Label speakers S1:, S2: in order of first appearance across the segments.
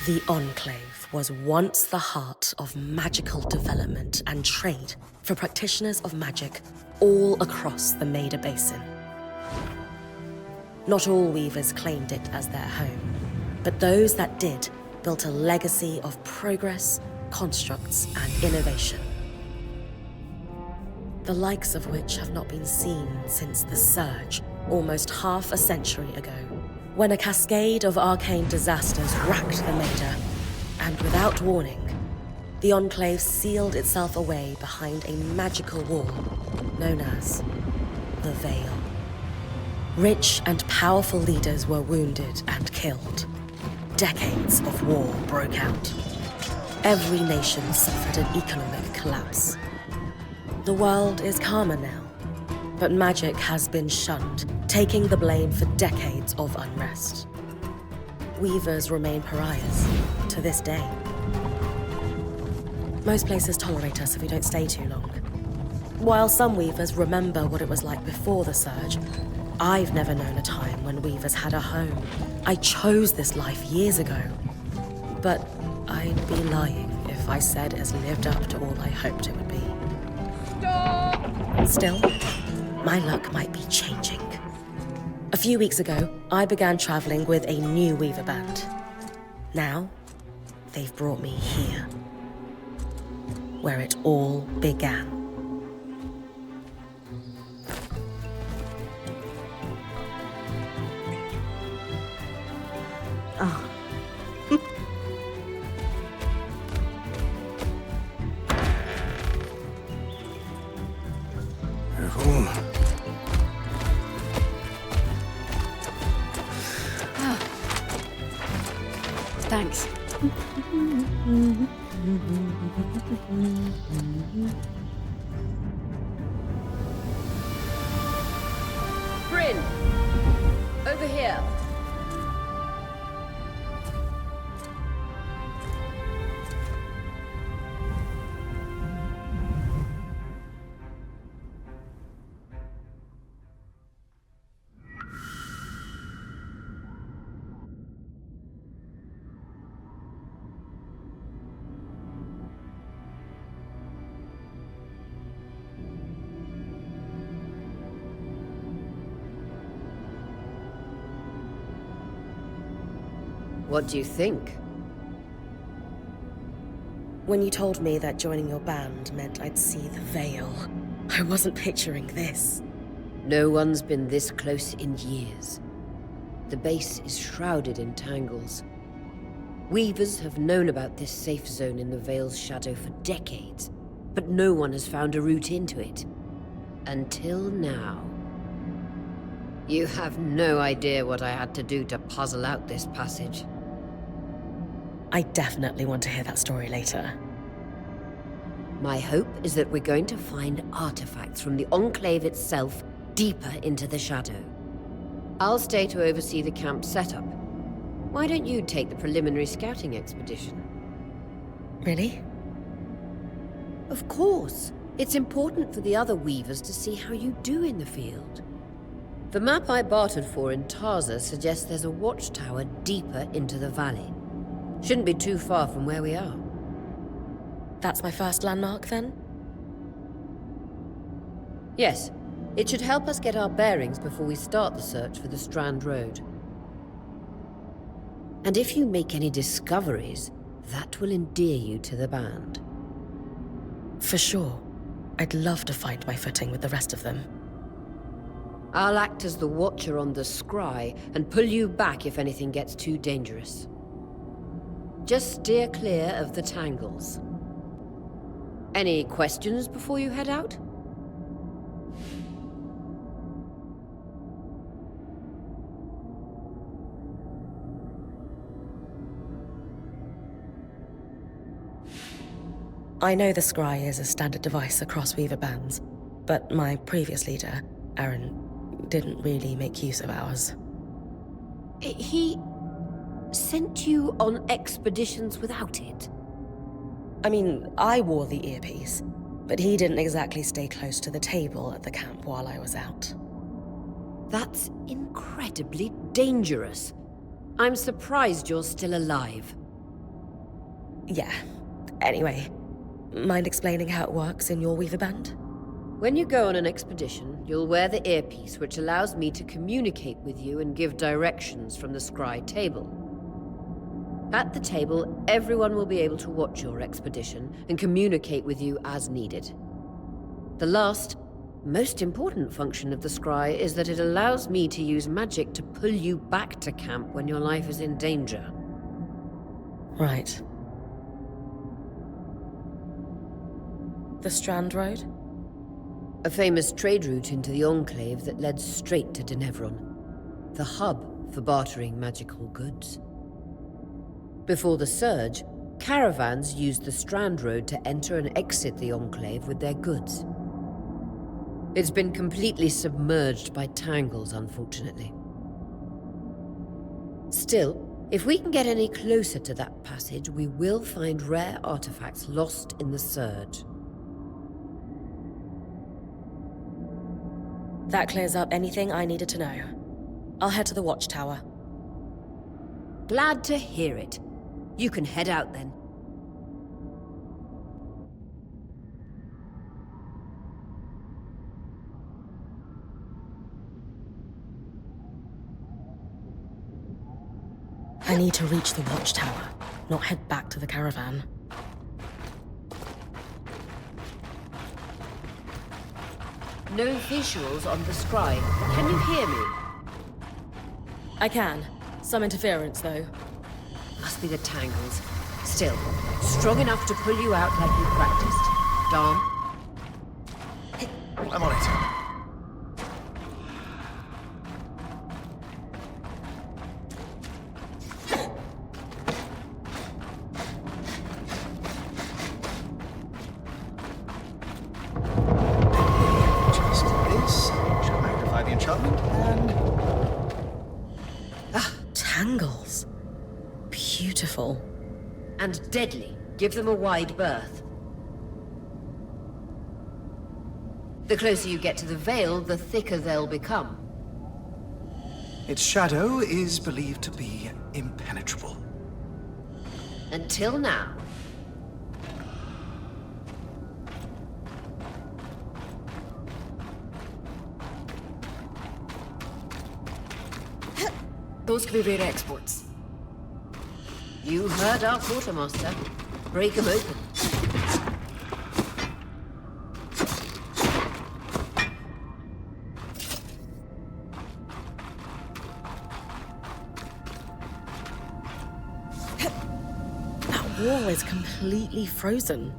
S1: The Enclave was once the heart of magical development and trade for practitioners of magic all across the Maida Basin. Not all weavers claimed it as their home, but those that did built a legacy of progress, constructs, and innovation, the likes of which have not been seen since the Surge almost half a century ago, when a cascade of arcane disasters racked the Maida, and without warning, the Enclave sealed itself away behind a magical wall known as the Veil. Rich and powerful leaders were wounded and killed. Decades of war broke out. Every nation suffered an economic collapse. The world is calmer now, but magic has been shunned, taking the blame for decades of unrest. Weavers remain pariahs to this day. Most places tolerate us if we don't stay too long. While some weavers remember what it was like before the Surge, I've never known a time when weavers had a home. I chose this life years ago. But I'd be lying if I said it has lived up to all I hoped it would be. Stop! Still, my luck might be changing. A few weeks ago, I began traveling with a new weaver band. Now, they've brought me here, where it all began.
S2: Oh.
S3: Thanks.
S4: Bryn! Over here. What do you think?
S1: When you told me that joining your band meant I'd see the Veil, I wasn't picturing this.
S4: No one's been this close in years. The base is shrouded in tangles. Weavers have known about this safe zone in the Veil's shadow for decades, but no one has found a route into it. Until now. You have no idea what I had to do to puzzle out this passage.
S1: I definitely want to hear that story later.
S4: My hope is that we're going to find artifacts from the Enclave itself deeper into the shadow. I'll stay to oversee the camp setup. Why don't you take the preliminary scouting expedition?
S1: Really?
S4: Of course. It's important for the other weavers to see how you do in the field. The map I bartered for in Tarza suggests there's a watchtower deeper into the valley. Shouldn't be too far from where we are.
S1: That's my first landmark, then?
S4: Yes. It should help us get our bearings before we start the search for the Strand Road. And if you make any discoveries, that will endear you to the band.
S1: For sure. I'd love to find my footing with the rest of them.
S4: I'll act as the watcher on the scry and pull you back if anything gets too dangerous. Just steer clear of the tangles. Any questions before you head out?
S1: I know the scry is a standard device across weaver bands, but my previous leader, Aaron, didn't really make use of ours.
S4: He sent you on expeditions without it?
S1: I mean, I wore the earpiece, but he didn't exactly stay close to the table at the camp while I was out.
S4: That's incredibly dangerous. I'm surprised you're still alive.
S1: Yeah. Anyway, mind explaining how it works in your Weaver Band?
S4: When you go on an expedition, you'll wear the earpiece, which allows me to communicate with you and give directions from the scry table. At the table, everyone will be able to watch your expedition and communicate with you as needed. The last, most important function of the scry is that it allows me to use magic to pull you back to camp when your life is in danger.
S1: Right. The Strand Road?
S4: A famous trade route into the Enclave that led straight to Denevron, the hub for bartering magical goods. Before the Surge, caravans used the Strand Road to enter and exit the Enclave with their goods. It's been completely submerged by tangles, unfortunately. Still, if we can get any closer to that passage, we will find rare artifacts lost in the Surge.
S1: That clears up anything I needed to know. I'll head to the watchtower.
S4: Glad to hear it. You can head out then.
S1: I need to reach the watchtower, not head back to the caravan.
S4: No visuals on the scry. Can you hear me?
S1: I can. Some interference, though.
S4: Must be the tangles. Still, strong enough to pull you out like you practiced. Dom?
S2: I'm on it. Just this. Should magnify the enchantment and...
S1: Tangles. Beautiful.
S4: And deadly. Give them a wide berth. The closer you get to the Veil, the thicker they'll become.
S2: its shadow is believed to be impenetrable.
S4: Until now.
S3: Those could be rare exports.
S4: You heard our quartermaster. Break them open.
S1: That wall is completely frozen.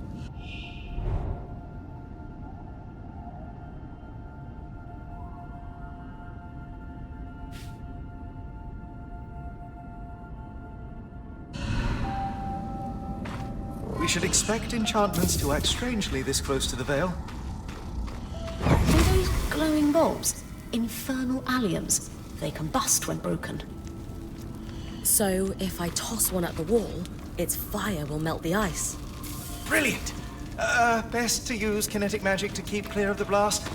S2: We should expect enchantments to act strangely this close to the Veil.
S3: Are those glowing bulbs? Infernal alliums. They combust when broken.
S1: So, if I toss one at the wall, its fire will melt the ice.
S2: Brilliant! Best to use kinetic magic to keep clear of the blast.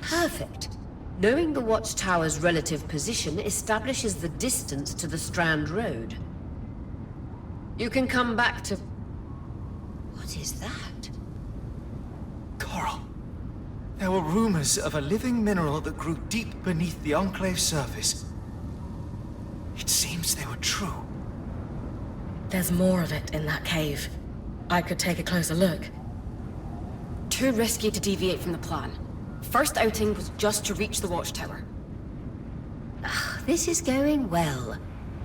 S4: Perfect. Knowing the watchtower's relative position establishes the distance to the Strand Road. You can come back to... What is that?
S2: Coral. There were rumors of a living mineral that grew deep beneath the Enclave's surface. It seems they were true.
S1: There's more of it in that cave. I could take a closer look.
S5: too risky to deviate from the plan. First outing was just to reach the watchtower.
S4: This is going well.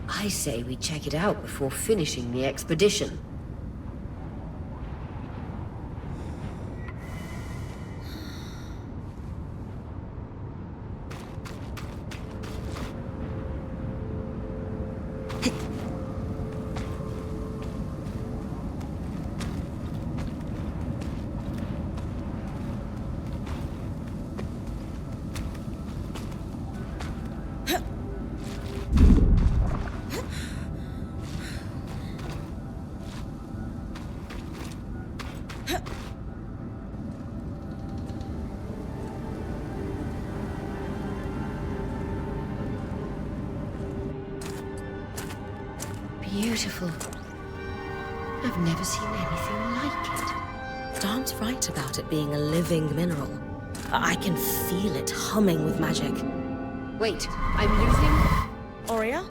S4: I say we check it out before finishing the expedition. Beautiful. I've never seen anything like it.
S1: Dan's right about it being a living mineral. I can feel it humming with magic.
S4: Wait, I'm losing?
S1: Aurea?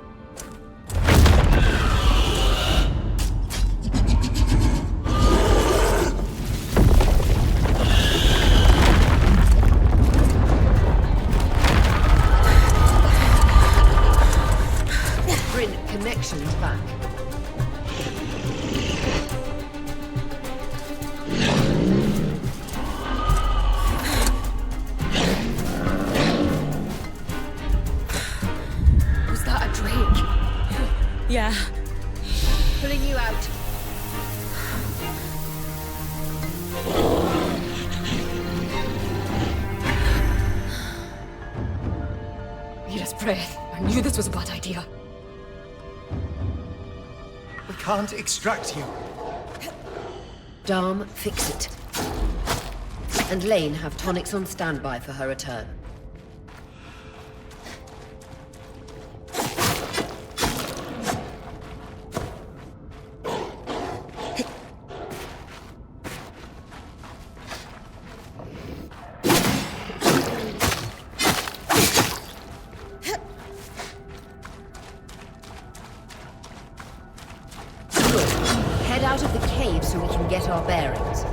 S4: Bryn, connections back.
S5: Was that a drake?
S1: Yeah.
S4: Pulling you out.
S5: Mira's breath. I knew this was a bad idea.
S2: We can't extract you.
S4: Dharm, fix it. And Lane have tonics on standby for her return. Good. Head out of the cave so we can get our bearings.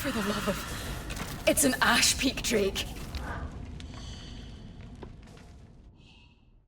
S5: For the love of... It's an Ash Peak drake.